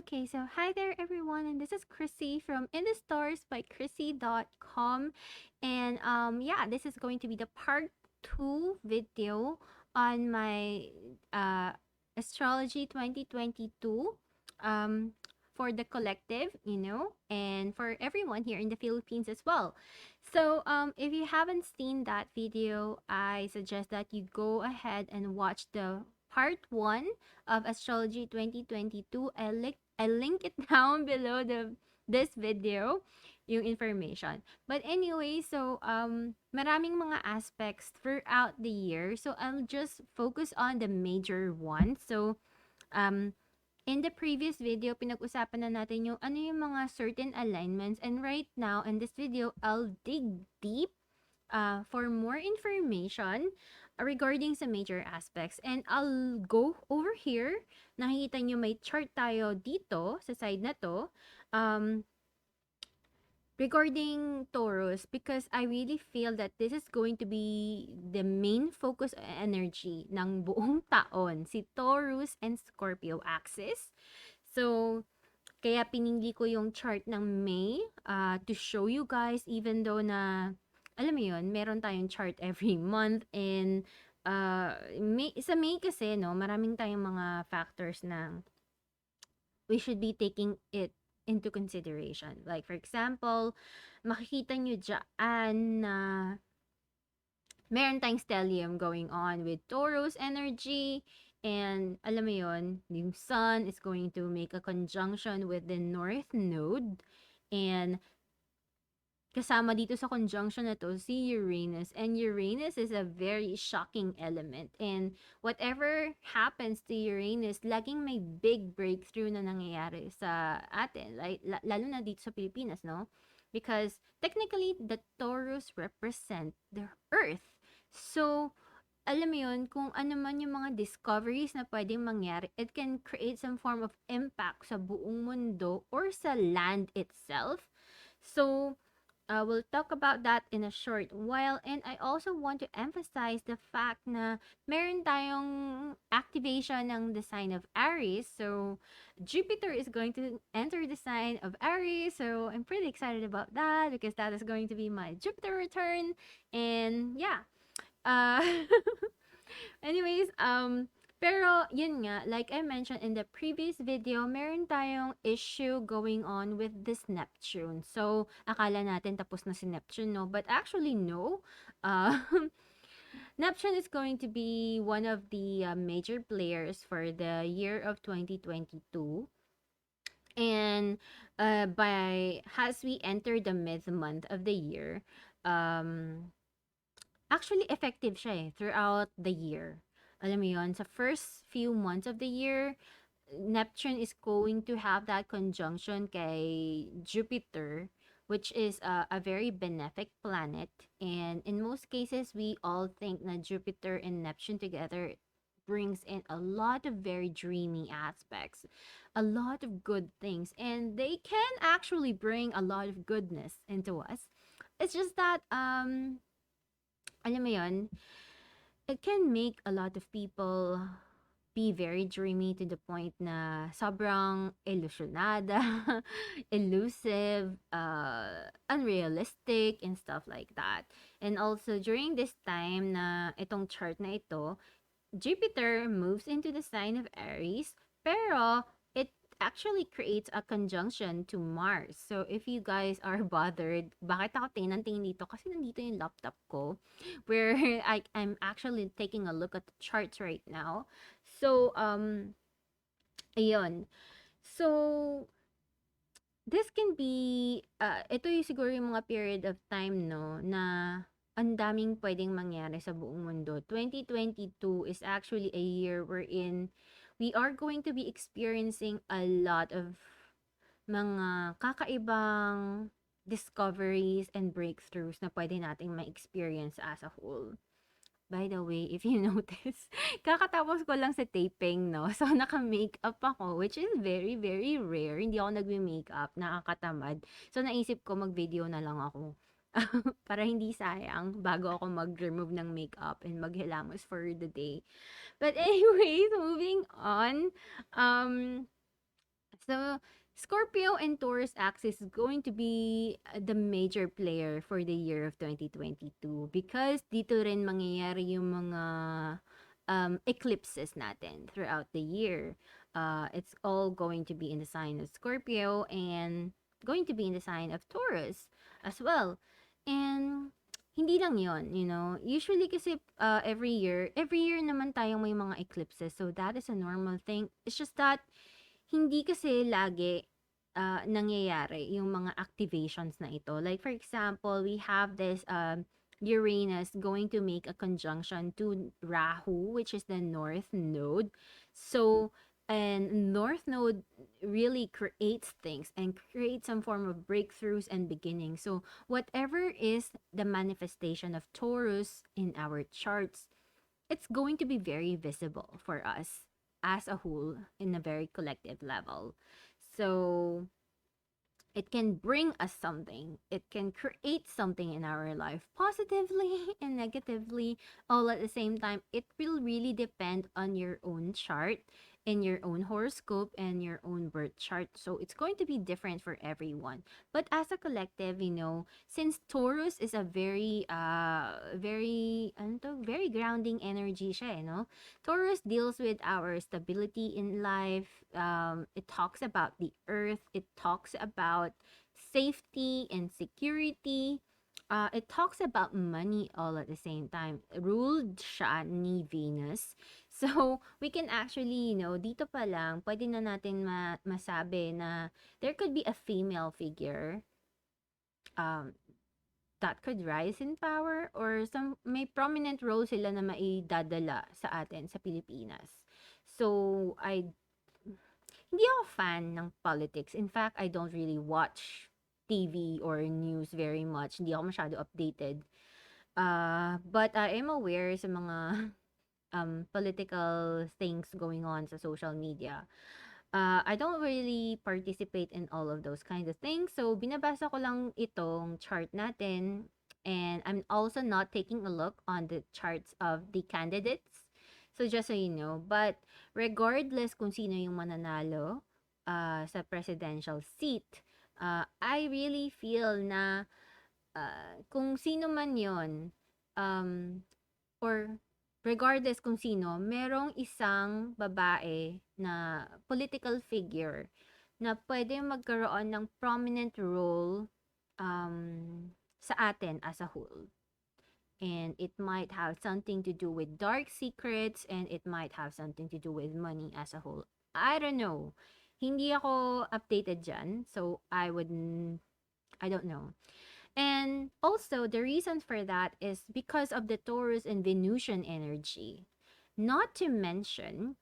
Okay, so hi there everyone, and this is Krissy from indestars by Krissy.com. And yeah, this is going to be the part 2 video on my uh Astrology 2022 um for the collective, and for everyone here in the Philippines as well. So if you haven't seen that video, I suggest that you go ahead and watch the part 1 of Astrology 2022. I link it down below this video, yung information. But anyway, so maraming mga aspects throughout the year. So I'll just focus on the major ones. So um in the previous video, pinag-usapan na natin yung ano yung mga certain alignments, and right now in this video, I'll dig deep for more information regarding sa major aspects. And I'll go over here. Nakikita nyo may chart tayo dito sa side na to. Um, regarding Taurus, because I really feel that this is going to be the main focus energy ng buong taon, si Taurus and Scorpio axis. So, kaya pinili ko yung chart ng May to show you guys, even though na alam mo yun, meron tayong chart every month, and sa May kasi, no, maraming tayong mga factors na we should be taking it into consideration. Like, for example, makikita nyo dyan na meron tayong stellium going on with Taurus energy, and alam mo yun, yung sun is going to make a conjunction with the North Node, and kasama dito sa conjunction na to si Uranus, and Uranus is a very shocking element, and whatever happens to Uranus, laging may big breakthrough na nangyayari sa atin, like, lalo na dito sa Pilipinas, no? Because technically the Taurus represent the Earth. So alam mo yun, kung ano man yung mga discoveries na pwedeng mangyari, it can create some form of impact sa buong mundo or sa land itself. So we'll talk about that in a short while, and I also want to emphasize the fact na meron tayong activation ng the sign of Aries. So Jupiter is going to enter the sign of Aries, so I'm pretty excited about that because that is going to be my Jupiter return. And yeah, uh anyways, pero yun nga, like I mentioned in the previous video, meron tayong issue going on with this Neptune. So, akala natin tapos na si Neptune, no? But actually, no. Uh, Neptune is going to be one of the major players for the year of 2022. And as we enter the mid-month of the year, actually effective siya throughout the year. Alam mo yun, sa first few months of the year, Neptune is going to have that conjunction kay Jupiter, which is a very benefic planet. And in most cases, we all think na Jupiter and Neptune together brings in a lot of very dreamy aspects, a lot of good things, and they can actually bring a lot of goodness into us. It's just that alam mo yun, it can make a lot of people be very dreamy to the point na sobrang ilusyonada, elusive, unrealistic, and stuff like that. And also, during this time na itong chart na ito, Jupiter moves into the sign of Aries, pero it actually creates a conjunction to Mars. So, if you guys are bothered, bakit ako tingnan dito? Kasi nandito yung laptop ko, where I'm actually taking a look at the charts right now. So, ayun. So, this can be, ito yung siguro yung mga period of time, no, na ang daming pwedeng mangyari sa buong mundo. 2022 is actually a year wherein we are going to be experiencing a lot of mga kakaibang discoveries and breakthroughs na pwede nating ma-experience as a whole. By the way, if you notice, kakatapos ko lang sa taping, no? So, naka-makeup ako, which is very, very rare. Hindi ako nagme-makeup, nakakatamad. So, naisip ko mag-video na lang ako. Para hindi sayang bago ako mag-remove ng makeup and maghilamos for the day. But anyways, moving on. So, Scorpio and Taurus axis is going to be the major player for the year of 2022 because dito rin mangyayari yung mga eclipses natin throughout the year. It's all going to be in the sign of Scorpio and going to be in the sign of Taurus as well. And hindi lang yon, you know. Usually kasi every year naman tayong may mga eclipses. So that is a normal thing. It's just that hindi kasi lagi nangyayari yung mga activations na ito. Like for example, we have this Uranus going to make a conjunction to Rahu, which is the North Node. So, and North Node really creates things and creates some form of breakthroughs and beginnings. So, whatever is the manifestation of Taurus in our charts, it's going to be very visible for us as a whole in a very collective level. So it can bring us something. It can create something in our life positively and negatively all at the same time. It will really depend on your own chart and your own horoscope and your own birth chart. So it's going to be different for everyone. But as a collective, you know, since Taurus is a very grounding energy siya, you know. Taurus deals with our stability in life. It talks about the earth. It talks about safety and security. It talks about money all at the same time. Ruled siya ni Venus. So, we can actually, you know, dito pa lang, pwede na natin masabi na there could be a female figure um, that could rise in power or some may prominent role sila na maidadala sa atin sa Pilipinas. So, hindi ako fan ng politics. In fact, I don't really watch TV or news very much. Hindi ako masyado updated. But I am aware sa mga political things going on sa social media. I don't really participate in all of those kinds of things. So, binabasa ko lang itong chart natin. And I'm also not taking a look on the charts of the candidates. So, just so you know. But, regardless kung sino yung mananalo sa presidential seat, I really feel na kung sino man yon or regardless kung sino, merong isang babae na political figure na pwede magkaroon ng prominent role sa atin as a whole. And it might have something to do with dark secrets and it might have something to do with money as a whole. I don't know. Hindi ako updated dyan. So, I don't know. And also, the reason for that is because of the Taurus and Venusian energy. Not to mention,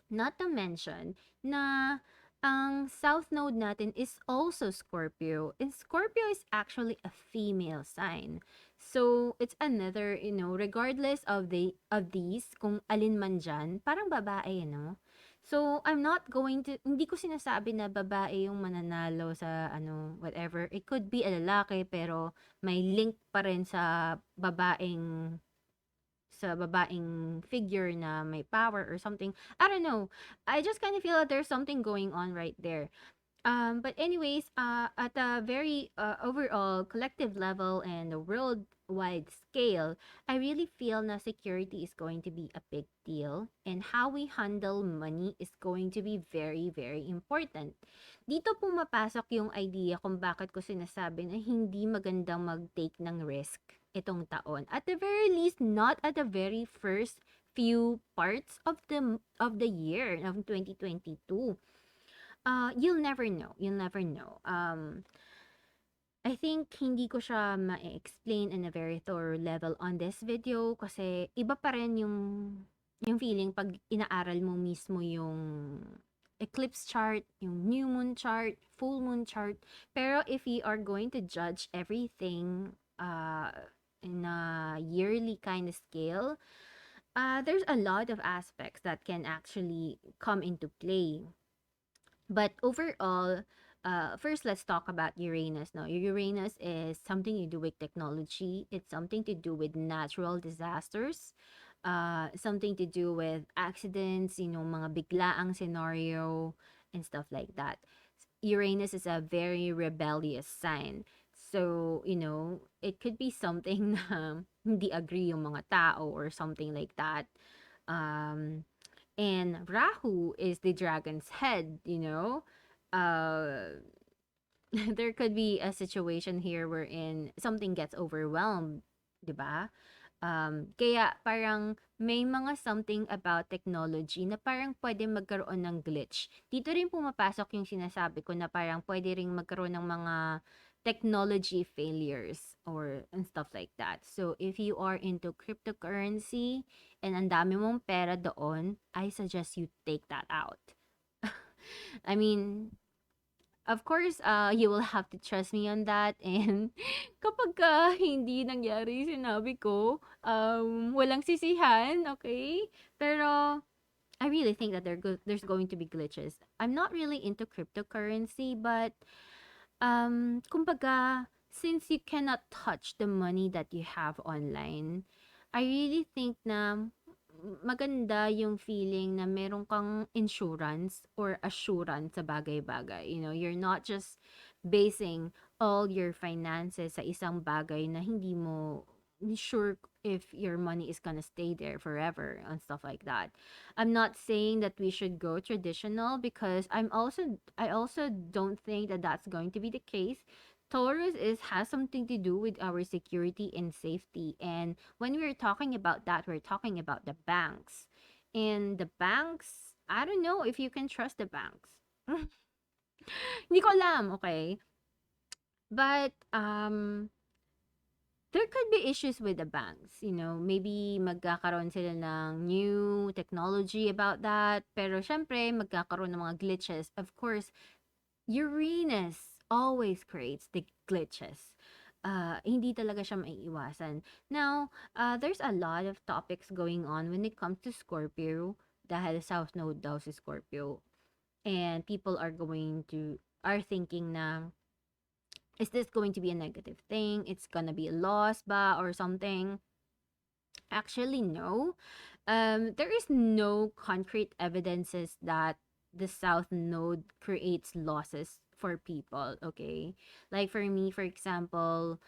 na ang South Node natin is also Scorpio. And Scorpio is actually a female sign. So, it's another, you know, regardless of these, kung alin man dyan, parang babae, you know. So, I'm not going to, hindi ko sinasabi na babae yung mananalo sa ano, whatever. It could be a lalaki pero may link pa rin sa babaeng figure na may power or something. I don't know. I just kind of feel that there's something going on right there. But anyways, at a very overall collective level and a worldwide scale, I really feel na security is going to be a big deal and how we handle money is going to be very, very important. Dito pumapasok yung idea kung bakit ko sinasabi na hindi magandang mag-take ng risk itong taon. At the very least, not at the very first few parts of the year of 2022. You'll never know. You'll never know. I think hindi ko siya ma-explain in a very thorough level on this video kasi iba pa rin yung feeling pag inaaral mo mismo yung eclipse chart, yung new moon chart, full moon chart. Pero if you are going to judge everything in a yearly kind of scale, there's a lot of aspects that can actually come into play. But overall, first let's talk about Uranus. Now, Uranus is something to do with technology. It's something to do with natural disasters. Something to do with accidents, you know, mga biglaang scenario. and stuff like that. Uranus is a very rebellious sign. So, it could be something na hindi agree yung mga tao or something like that. Um, and Rahu is the dragon's head, Uh, there could be a situation here wherein something gets overwhelmed, 'di ba? Kaya parang may mga something about technology na parang pwede magkaroon ng glitch. Dito rin pumapasok yung sinasabi ko na parang pwede ring magkaroon ng mga technology failures or and stuff like that. So if you are into cryptocurrency and ang dami mong pera doon, I suggest you take that out. I mean, of course, you will have to trust me on that. And kapag hindi nangyari yung sinabi ko, walang sisihan, okay? Pero I really think that there's going to be glitches. I'm not really into cryptocurrency, but kumbaga, since you cannot touch the money that you have online, I really think na maganda yung feeling na meron kang insurance or assurance sa bagay-bagay. You're not just basing all your finances sa isang bagay na hindi mo sure if your money is gonna stay there forever and stuff like that. I'm not saying that we should go traditional because I also don't think that that's going to be the case. Taurus has something to do with our security and safety. And when we're talking about that, we're talking about the banks. And the banks, I don't know if you can trust the banks. Hindi ko alam, okay? But there could be issues with the banks. Maybe magkakaroon sila ng new technology about that. Pero syempre, magkakaroon ng mga glitches. Of course, Uranus always creates the glitches. Hindi talaga siya maiiwasan. Now, there's a lot of topics going on when it comes to Scorpio dahil South Node daw si Scorpio. And people are thinking na, is this going to be a negative thing? It's gonna be a loss ba or something? Actually, no. There is no concrete evidences that the South Node creates losses for people, okay? Like for me, for example,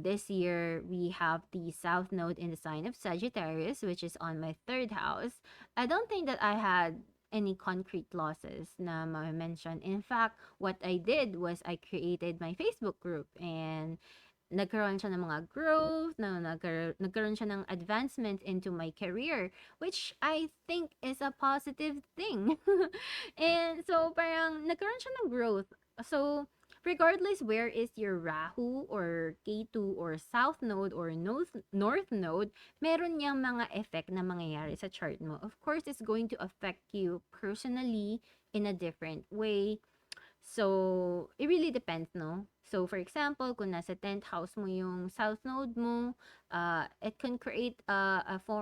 this year we have the South Node in the sign of Sagittarius, which is on my third house. I don't think that I had any concrete losses na ma-mention. In fact, what I did was I created my Facebook group and nagkaroon siya ng mga growth, nagkaroon siya ng advancement into my career, which I think is a positive thing. And so, parang nagkaroon siya ng growth. So, regardless where is your Rahu or K2 or South Node or North Node, meron niyang mga effect na mangyayari sa chart mo. Of course, it's going to affect you personally in a different way. So, it really depends, no? So, for example, kung nasa 10th house mo yung South Node mo, it can create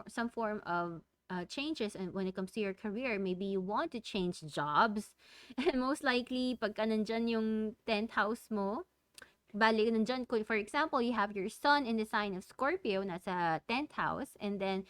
some form of changes and when it comes to your career. Maybe you want to change jobs. And most likely, pagka nandyan yung 10th house mo, bali, nandyan, for example, you have your sun in the sign of Scorpio, nasa 10th house, and then,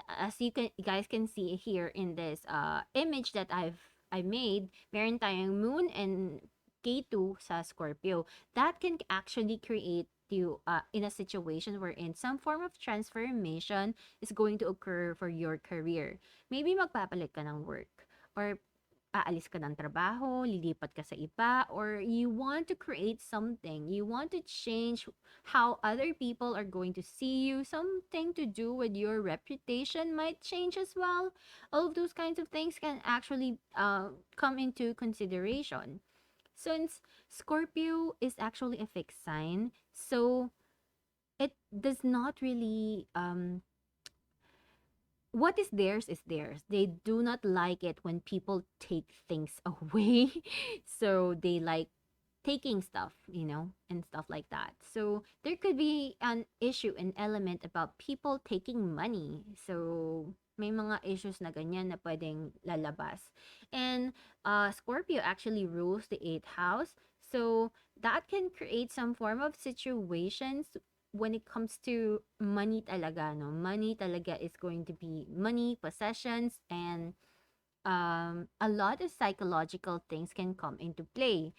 as you guys can see here in this image that I made, meron tayong moon and K2 sa Scorpio. That can actually create you in a situation wherein some form of transformation is going to occur for your career. Maybe magpapalit ka ng work or aalis ka ng trabaho, lilipat ka sa iba, or you want to create something. You want to change how other people are going to see you. Something to do with your reputation might change as well. All of those kinds of things can actually come into consideration. Since Scorpio is actually a fixed sign, so it does not really what is theirs is theirs. They do not like it when people take things away. So they like taking stuff, and stuff like that. So there could be an issue, an element about people taking money. So may mga issues na ganyan na pwedeng lalabas. And Scorpio actually rules the 8th house. So that can create some form of situations when it comes to money talaga, no? Money talaga is going to be money, possessions, and a lot of psychological things can come into play.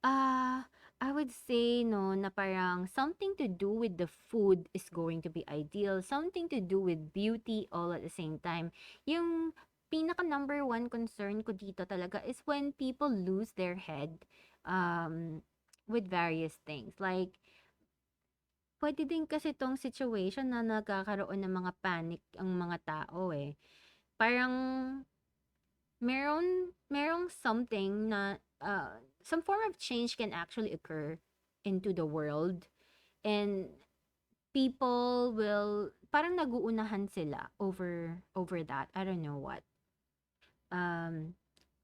Uh, I would say no na parang something to do with the food is going to be ideal, something to do with beauty all at the same time. Yung pinaka number one concern ko dito talaga is when people lose their head um with various things. Like pwede din kasi tong situation na nagkakaroon ng mga panic ang mga tao eh. Parang merong something na some form of change can actually occur into the world, and people will parang naguunahan sila over that. I don't know what. Um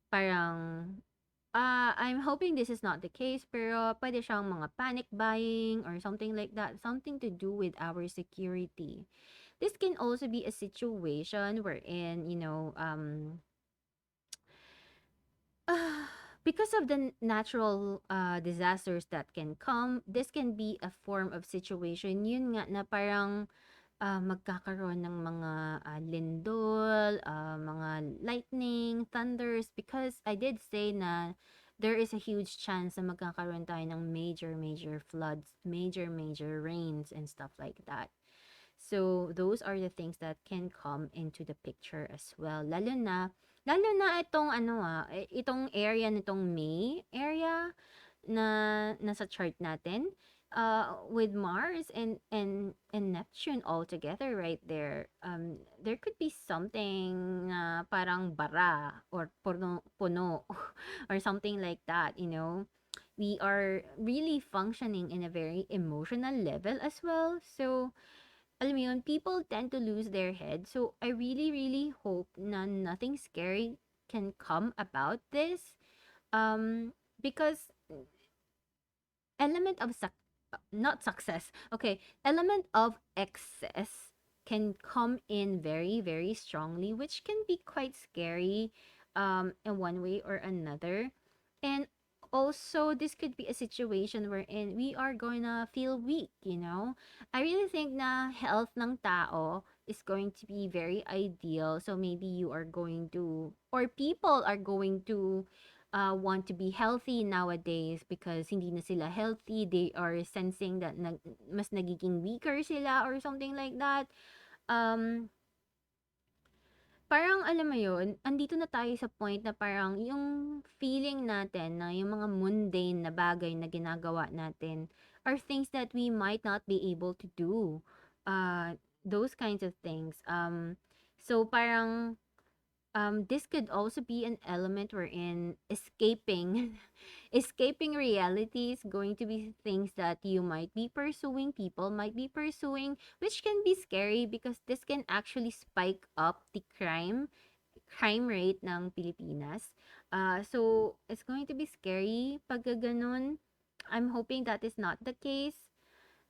parang I'm hoping this is not the case, pero pwede siyang mga panic buying or something like that, something to do with our security. This can also be a situation wherein, because of the natural disasters that can come, this can be a form of situation. Yun nga na parang magkakaroon ng mga lindol, mga lightning, thunders, because I did say na there is a huge chance na magkakaroon tayo ng major floods, major rains and stuff like that. So those are the things that can come into the picture as well. Lalo na itong itong area nitong May area na nasa chart natin, with Mars and Neptune all together right there. There could be something na parang bara or puno or something like that, you know. We are really functioning in a very emotional level as well. So alam mo yun, people tend to lose their head. So, I really hope na nothing scary can come about this. Because element of not success. Okay, element of excess can come in very strongly, which can be quite scary in one way or another. And also this could be a situation wherein we are gonna feel weak, you know. I really think na health ng tao is going to be very ideal. So maybe you are going to, or people are going to want to be healthy nowadays because hindi na sila healthy. They are sensing that mas nagiging weaker sila or something like that. Um, Parang alam mo yun, andito na tayo sa point na parang yung feeling natin na yung mga mundane na bagay na ginagawa natin are things that we might not be able to do. Those kinds of things. So parang this could also be an element wherein escaping escaping reality is going to be things that you might be pursuing, people might be pursuing, which can be scary because this can actually spike up the crime rate ng Pilipinas. So it's going to be scary pag ganun. I'm hoping that is not the case.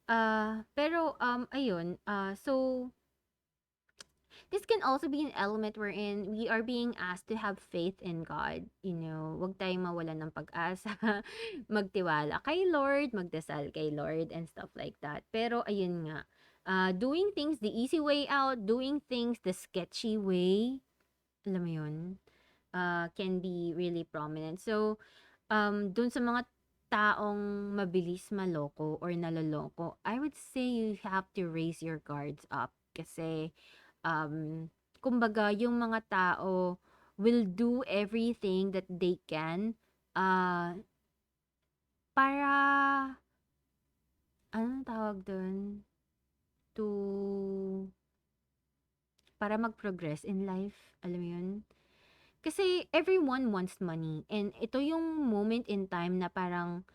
Pero ayun, so this can also be an element wherein we are being asked to have faith in God. You know, wag tayong mawalan ng pag-asa, magtiwala kay Lord, magdasal kay Lord, and stuff like that. Pero ayun nga, doing things the easy way out, doing things the sketchy way, alam mo yun, can be really prominent. So, dun sa mga taong mabilis maloko or naloloko, I would say you have to raise your guards up kasi kumbaga yung mga tao will do everything that they can uh, para anong tawag dun? To para mag-progress in life, alam mo yun? Kasi everyone wants money and ito yung moment in time na parang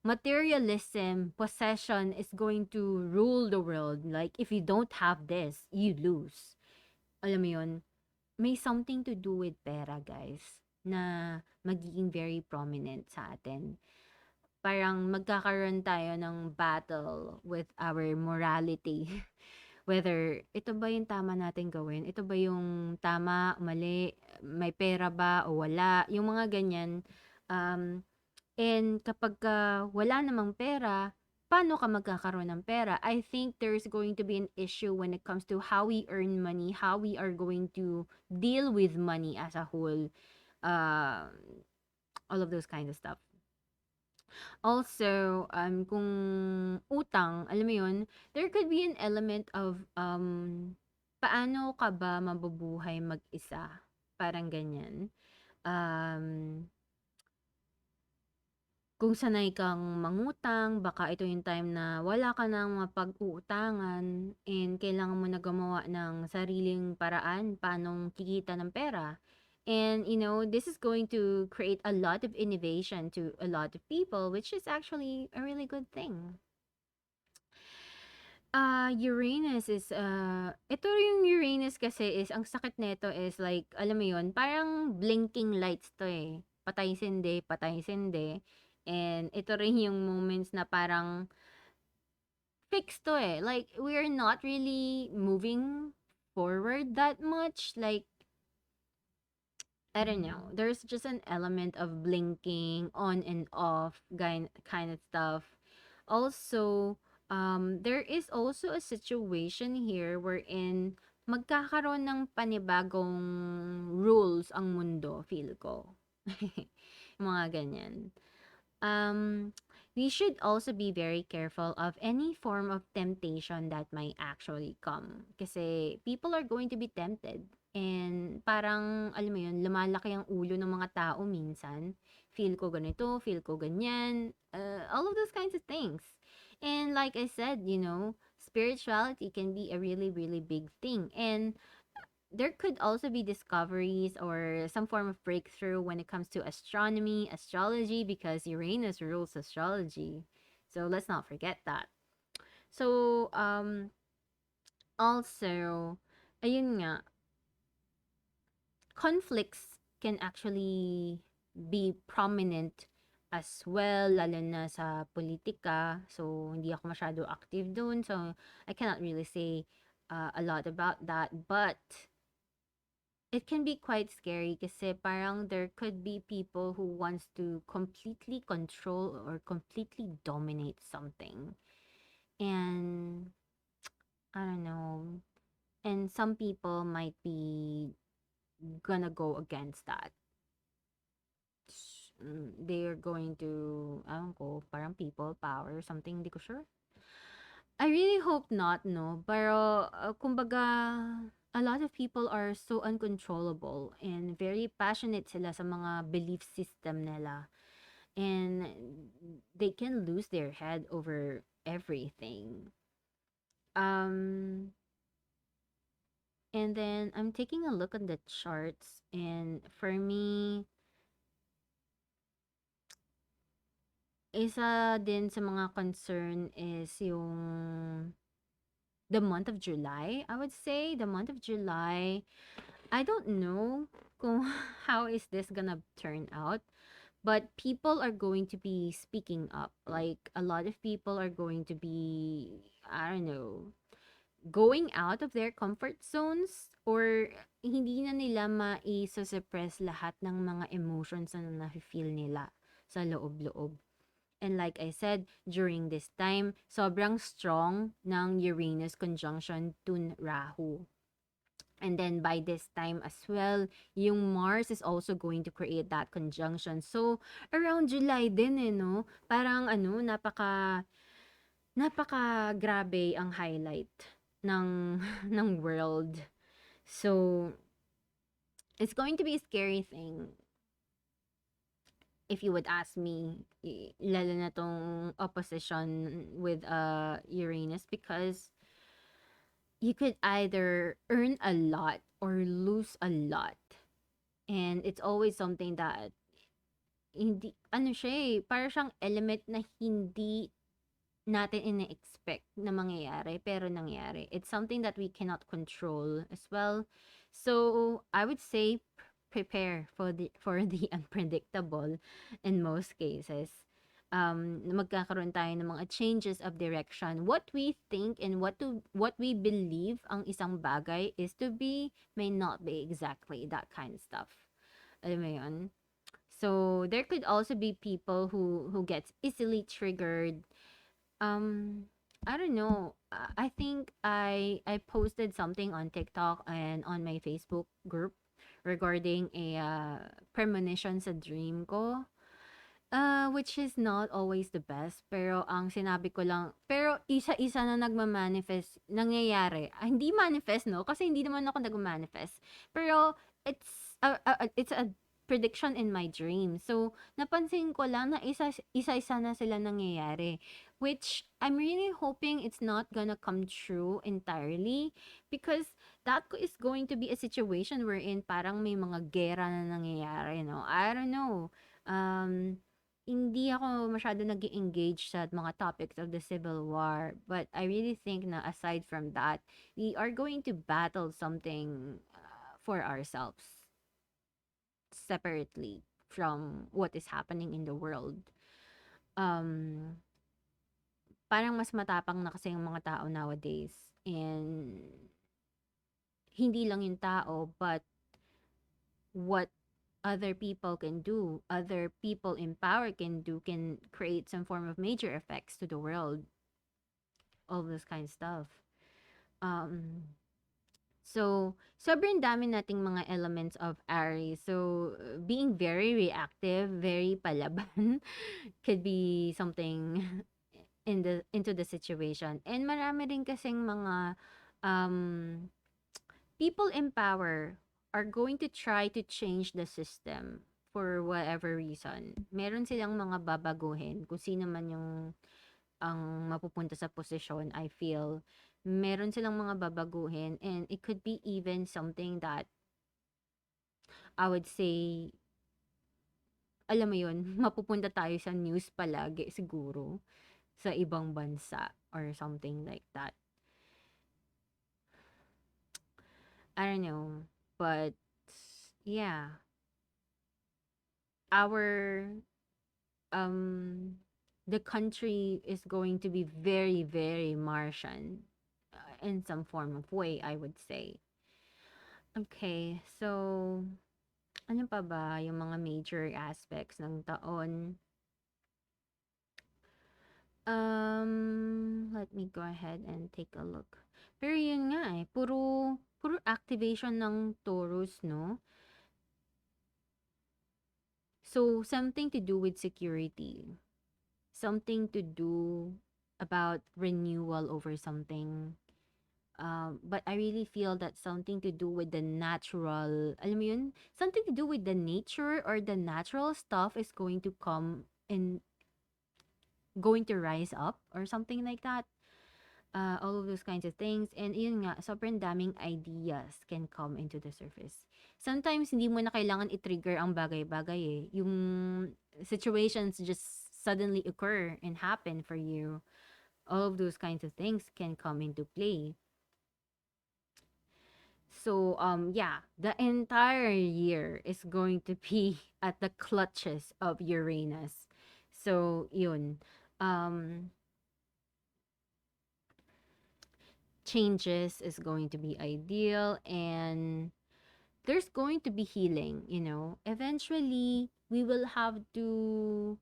materialism, possession is going to rule the world. Like, if you don't have this, you lose. Alam mo yun? May something to do with pera, guys, na magiging very prominent sa atin. Parang magkakaroon tayo ng battle with our morality. Whether ito ba yung tama natin gawin? Ito ba yung tama, mali, may pera ba o wala? Yung mga ganyan. And kapag wala namang pera, paano ka magkakaroon ng pera? I think there's going to be an issue when it comes to how we earn money, how we are going to deal with money as a whole. Uh, all of those kind of stuff. Also, kung utang, alam mo yun, there could be an element of, paano ka ba mabubuhay mag-isa? Parang ganyan. Um, kung sanay kang mangutang, baka ito yung time na wala ka nang mapag-uutangan and kailangan mo na gumawa ng sariling paraan paanong kikita ng pera. And, you know, this is going to create a lot of innovation to a lot of people, which is actually a really good thing. Uranus is, ito yung Uranus kasi is, ang sakit nito is like, alam mo yun, parang blinking lights to eh. Patay sindi, patay sindi. And ito rin yung moments na parang fixed to eh. Like, we're not really moving forward that much. Like, I don't know. There's just an element of blinking on and off kind of stuff. Also, there is also a situation here wherein magkakaroon ng panibagong rules ang mundo, feel ko. Mga ganyan. We should also be very careful of any form of temptation that might actually come. Kasi people are going to be tempted. And parang, alam mo yun, lumalaki ang ulo ng mga tao minsan. Feel ko ganito, feel ko ganyan. All of those kinds of things. And like I said, you know, spirituality can be a really, really big thing. And there could also be discoveries or some form of breakthrough when it comes to astronomy, astrology, because Uranus rules astrology. So let's not forget that. So, also, ayun nga, conflicts can actually be prominent as well, lalo na sa politika. So, hindi ako masyado active dun. So, I cannot really say a lot about that. But, it can be quite scary kasi parang there could be people who wants to completely control or completely dominate something. And I don't know. And some people might be gonna go against that. They're going to, I don't know, parang people power or something, hindi ko sure. I really hope not, no. Pero, kumbaga, a lot of people are so uncontrollable and very passionate sila sa mga belief system nila. And they can lose their head over everything. Um, and then I'm taking a look at the charts, and for me, isa din sa mga concern is yung the month of July. I would say the month of July, I don't know kung how is this gonna turn out, but people are going to be speaking up. Like a lot of people are going to be, I don't know, going out of their comfort zones, or hindi na nila ma-suppress lahat ng mga emotions na nafe-feel nila sa loob-loob. And like I said, during this time, sobrang strong ng Uranus conjunction to Rahu. And then by this time as well, yung Mars is also going to create that conjunction. So, around July din eh, no? Parang ano, napaka grabe ang highlight ng, ng world. So, it's going to be a scary thing if you would ask me, lalo na tong opposition with Uranus, because you could either earn a lot or lose a lot. And it's always something that hindi, ano siya eh, para siyang element na hindi natin ina-expect na mangyayari, pero nangyari. It's something that we cannot control as well. So, I would say prepare for the unpredictable in most cases. Magkakaroon tayo ng mga changes of direction. What we think and what we believe ang isang bagay is to be may not be exactly that kind of stuff. Alam mo yun? So, there could also be people who gets easily triggered Um, I don't know. I think I posted something on TikTok and on my Facebook group regarding a premonition sa dream ko. Which is not always the best, pero ang sinabi ko lang, pero isa-isa na nagma-manifest, nangyayari. Hindi manifest, no? Kasi hindi naman ako nagma-manifest. Pero it's a prediction in my dream. So, napansin ko lang na isa-isa na sila nangyayari. Which I'm really hoping it's not gonna come true entirely because that is going to be a situation wherein parang may mga gera na nangyayari, no? I don't know. Um, hindi ako masyado nag-engage sa mga topics of the Civil War. But I really think na aside from that, we are going to battle something for ourselves separately from what is happening in the world. Um, Parang mas matapang na kasi yung mga tao nowadays. And hindi lang yung tao, but what other people can do, other people in power can do, can create some form of major effects to the world. All this kind of stuff. Um, so, sobrang dami nating mga elements of Aries. So, being very reactive, very palaban, could be something into the situation. And marami rin kasing mga um, people in power are going to try to change the system for whatever reason. Meron silang mga babaguhin kung sino man yung ang mapupunta sa posisyon, I feel. Meron silang mga babaguhin and it could be even something that I would say, alam mo yun, mapupunta tayo sa news palagi siguro sa ibang bansa or something like that. I don't know. But, yeah. Our, um, the country is going to be very, very Martian in some form of way, I would say. Okay, so, ano pa ba yung mga major aspects ng taon? Let me go ahead and take a look. Pero yun nga eh, puro activation ng Taurus, no? So, something to do with security. Something to do about renewal over something. But I really feel that something to do with the natural, alam mo yun? Something to do with the nature or the natural stuff is going to come and going to rise up or something like that. All of those kinds of things. And yun nga, sobrang daming ideas can come into the surface. Sometimes, hindi mo na kailangan i-trigger ang bagay-bagay eh. Yung situations just suddenly occur and happen for you. All of those kinds of things can come into play. So, yeah, the entire year is going to be at the clutches of Uranus. So, yun. Changes is going to be ideal and there's going to be healing, you know. Eventually, we will have to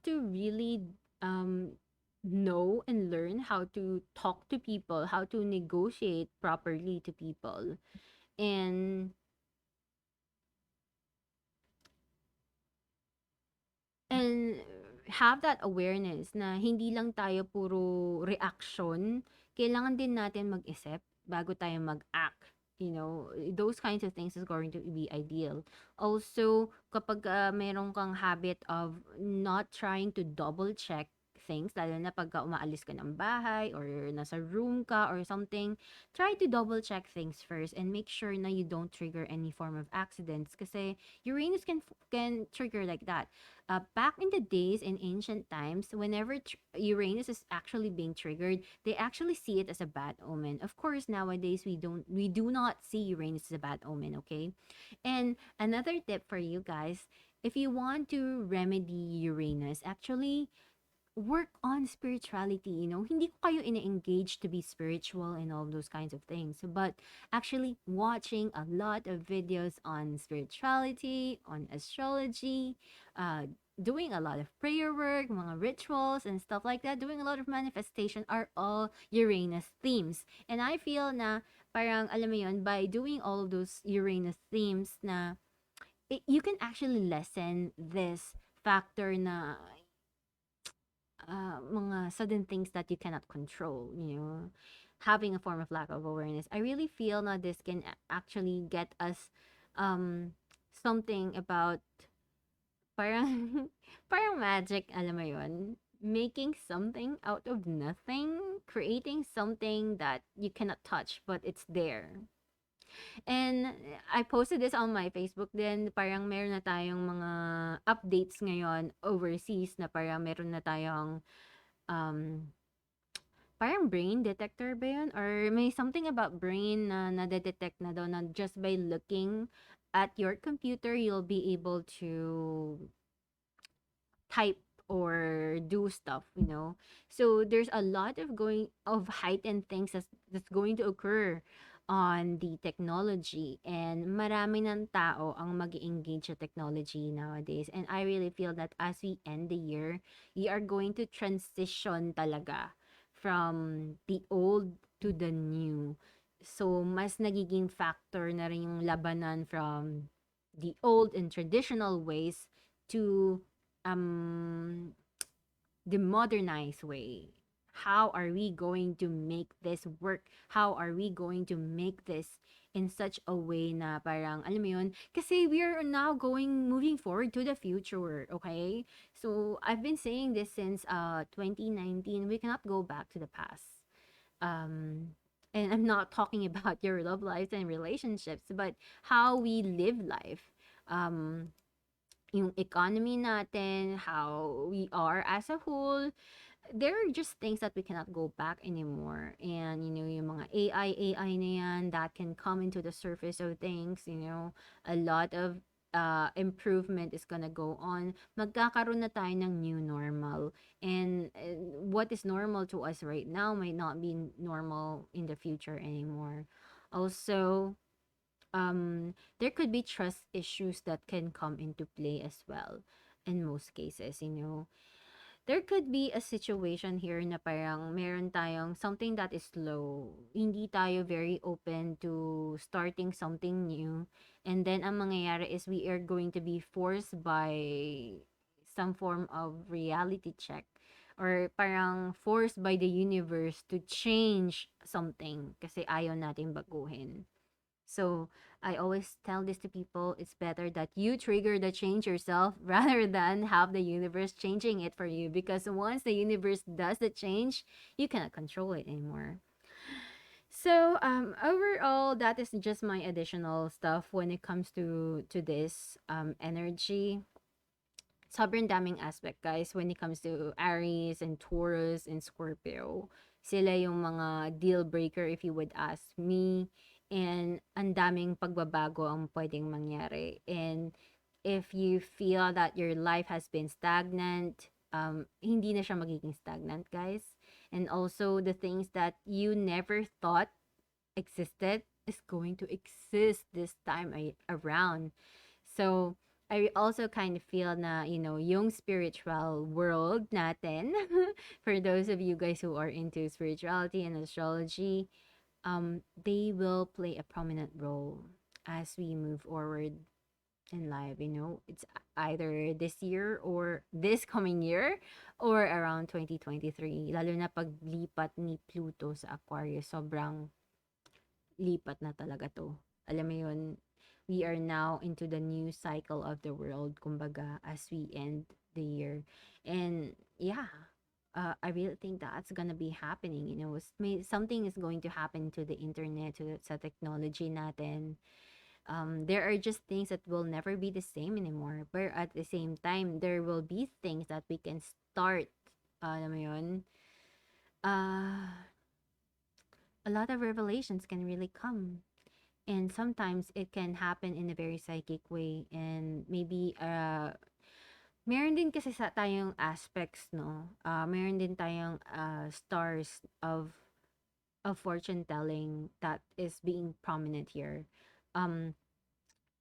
really know and learn how to talk to people, how to negotiate properly to people. And and have that awareness na hindi lang tayo puro reaction, kailangan din natin mag-isip bago tayo mag-act. You know, those kinds of things is going to be ideal. Also, kapag meron kang habit of not trying to double check things, lalo na pagka umaalis ka ng bahay or nasa room ka or something, try to double check things first and make sure na you don't trigger any form of accidents kasi Uranus can trigger like that. Back in the days in ancient times, whenever Uranus is actually being triggered, they actually see it as a bad omen. Of course, nowadays we do not see Uranus as a bad omen, okay? And another tip for you guys, if you want to remedy Uranus, actually work on spirituality, Hindi ko kayo ine-engage to be spiritual and all those kinds of things. But actually watching a lot of videos on spirituality, on astrology, uh, doing a lot of prayer work, mga rituals and stuff like that, doing a lot of manifestation are all Uranus themes. And I feel na parang, alam mo yun, by doing all of those Uranus themes na you can actually lessen this factor na mga sudden things that you cannot control, having a form of lack of awareness. I really feel na this can actually get us um, something about parang, parang magic, alam mo yun? Making something out of nothing, creating something that you cannot touch, but it's there. And I posted this on my Facebook din, parang meron na tayong mga updates ngayon overseas na parang meron na tayong um, parang brain detector ba yun? Or may something about brain na nade-detect na daw na just by looking at your computer, you'll be able to type or do stuff. So there's a lot of going of heightened things that's going to occur on the technology, and marami ng tao ang mag-engage sa technology nowadays, and I really feel that as we end the year, we are going to transition talaga from the old to the new. So mas nagiging factor na rin yung labanan from the old and traditional ways to um the modernized way. How are we going to make this work? How are we going to make this in such a way na parang, alam mo yun, kasi we are now moving forward to the future, okay? So, I've been saying this since 2019. We cannot go back to the past. And I'm not talking about your love lives and relationships, but how we live life. Yung economy natin, how we are as a whole, there are just things that we cannot go back anymore. And, yung mga AI na yan, that can come into the surface of things, a lot of improvement is gonna go on. Magkakaroon na tayo ng new normal. And what is normal to us right now might not be normal in the future anymore. Also, there could be trust issues that can come into play as well in most cases. There could be a situation here na parang meron tayong something that is low. Hindi tayo very open to starting something new. And then, ang mangyayari is we are going to be forced by some form of reality check, or parang forced by the universe to change something kasi ayaw nating baguhin. So I always tell this to people, it's better that you trigger the change yourself rather than have the universe changing it for you, because once the universe does the change, you cannot control it anymore. So overall, that is just my additional stuff when it comes to this energy. Sobrang daming aspect, guys, when it comes to Aries and Taurus and Scorpio. Sila yung mga deal breaker if you would ask me. And ang daming pagbabago ang pwedeng mangyari. And if you feel that your life has been stagnant, hindi na siya magiging stagnant, guys. And also, the things that you never thought existed is going to exist this time around. So, I also kind of feel na, yung spiritual world natin, for those of you guys who are into spirituality and astrology, they will play a prominent role as we move forward in life. It's either this year or this coming year or around 2023. Lalo na paglipat ni Pluto sa Aquarius, sobrang lipat na talaga to. Alam mo yun, we are now into the new cycle of the world, kumbaga, as we end the year. And yeah, I really think that's gonna be happening. Something is going to happen to the internet, sa technology natin. There are just things that will never be the same anymore. But at the same time, there will be things that we can start, alam mo yun, a lot of revelations can really come. And sometimes it can happen in a very psychic way, and maybe Meron din kasi sa tayong aspects, no? Meron din tayong stars of fortune telling that is being prominent here. Um,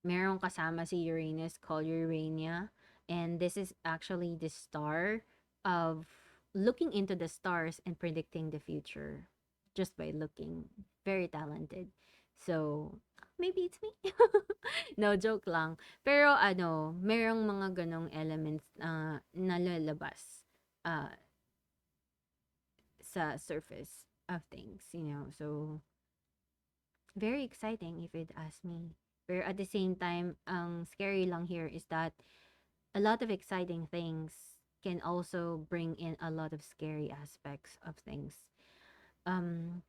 Merong kasama si Uranus called Urania, and this is actually the star of looking into the stars and predicting the future just by looking. Very talented. So, maybe it's me. No, joke lang. Pero ano, merong mga ganong elements na nalalabas uh, sa surface of things, you know. So, very exciting if you'd ask me. But at the same time, ang scary lang here is that a lot of exciting things can also bring in a lot of scary aspects of things. Um,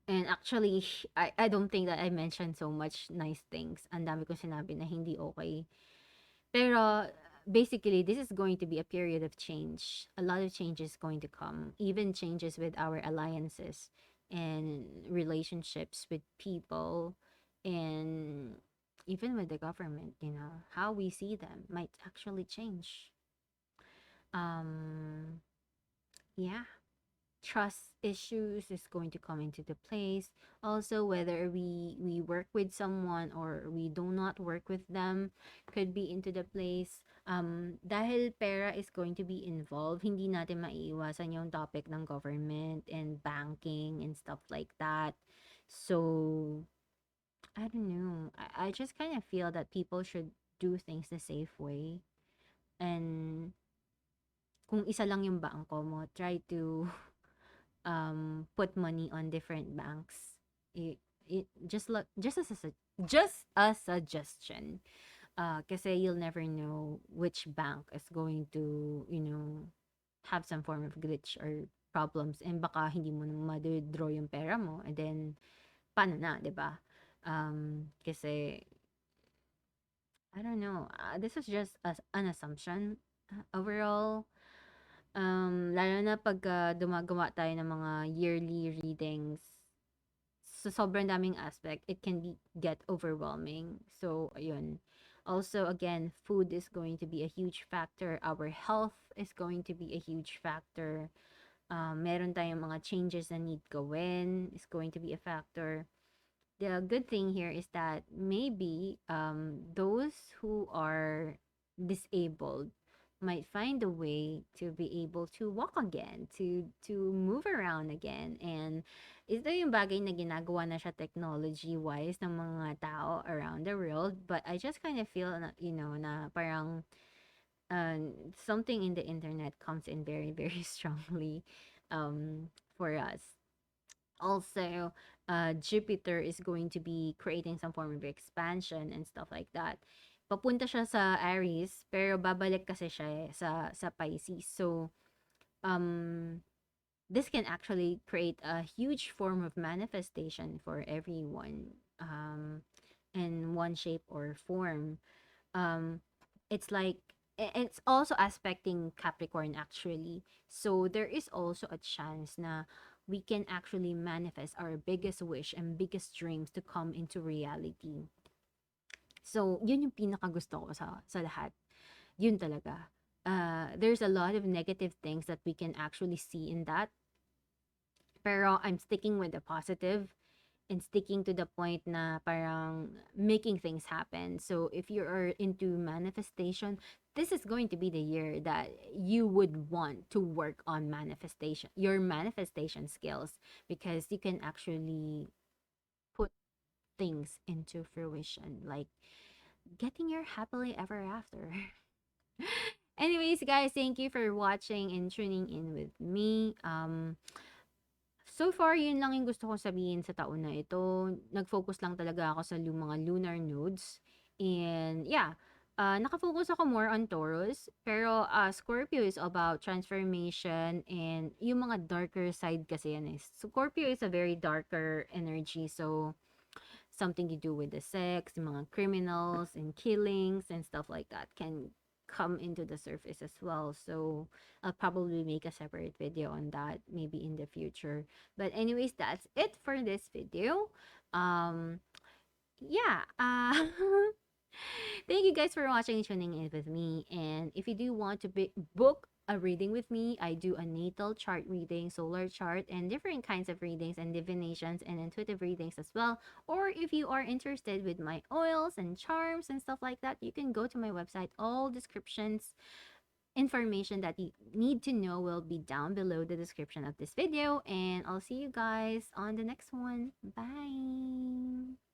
and actually, I don't think that I mentioned so much nice things. Ang dami kong sinabi na hindi okay. Pero basically, this is going to be a period of change. A lot of change is going to come, even changes with our alliances and relationships with people and even with the government, you know, how we see them might actually change. Um, yeah, trust issues is going to come into the place. Also, whether we work with someone or we do not work with them could be into the place. Dahil pera is going to be involved, hindi natin maiiwasan yung topic ng government and banking and stuff like that. So, I don't know. I just kind of feel that people should do things the safe way. And kung isa lang yung bangko mo, try to put money on different banks. Just as just a suggestion. Kasi you'll never know which bank is going to, you know, have some form of glitch or problems and baka hindi mo na ma-withdraw yung pera mo and then paano na, 'di ba? Kasi I don't know. This is just an assumption. Overall, lalo na pag dumagawa tayo ng mga yearly readings, so sobrang daming aspect, it can get overwhelming. So, ayun. Also, again, food is going to be a huge factor. Our health is going to be a huge factor. Meron tayong mga changes na need gawin is going to be a factor. The good thing here is that maybe those who are disabled might find a way to be able to walk again, to move around again. And ito yung bagay na ginagawa na siya technology-wise ng mga tao around the world. But I just kind of feel na, you know, na parang something in the internet comes in very, very strongly for us. Also, Jupiter is going to be creating some form of expansion and stuff like that. Papunta siya sa Aries, pero babalik kasi siya sa Pisces. So, um, this can actually create a huge form of manifestation for everyone in one shape or form. Um, it's like it's also aspecting Capricorn actually. So there is also a chance na we can actually manifest our biggest wish and biggest dreams to come into reality. So, yun yung pinaka gusto ko sa lahat. Yun talaga. There's a lot of negative things that we can actually see in that. Pero I'm sticking with the positive and sticking to the point na parang making things happen. So if you are into manifestation, this is going to be the year that you would want to work on manifestation, your manifestation skills, because you can actually put things into fruition, like getting your happily ever after. Anyways, guys, thank you for watching and tuning in with me. So far, yun lang yung gusto kong sabihin sa taon na ito. Nag-focus lang talaga ako sa mga lunar nodes. And yeah, nakafocus ako more on Taurus. Pero Scorpio is about transformation and yung mga darker side kasi yan is. Scorpio is a very darker energy. So, something to do with the sex, yung mga criminals and killings and stuff like that can come into the surface as well. So I'll probably make a separate video on that maybe in the future. But anyways, that's it for this video. Um yeah, Thank you guys for watching and tuning in with me. And if you do want to book a reading with me, I do a natal chart reading, solar chart, and different kinds of readings and divinations and intuitive readings as well. Or if you are interested with my oils and charms and stuff like that, you can go to my website. All descriptions, information that you need to know will be down below the description of this video. And I'll see you guys on the next one. Bye.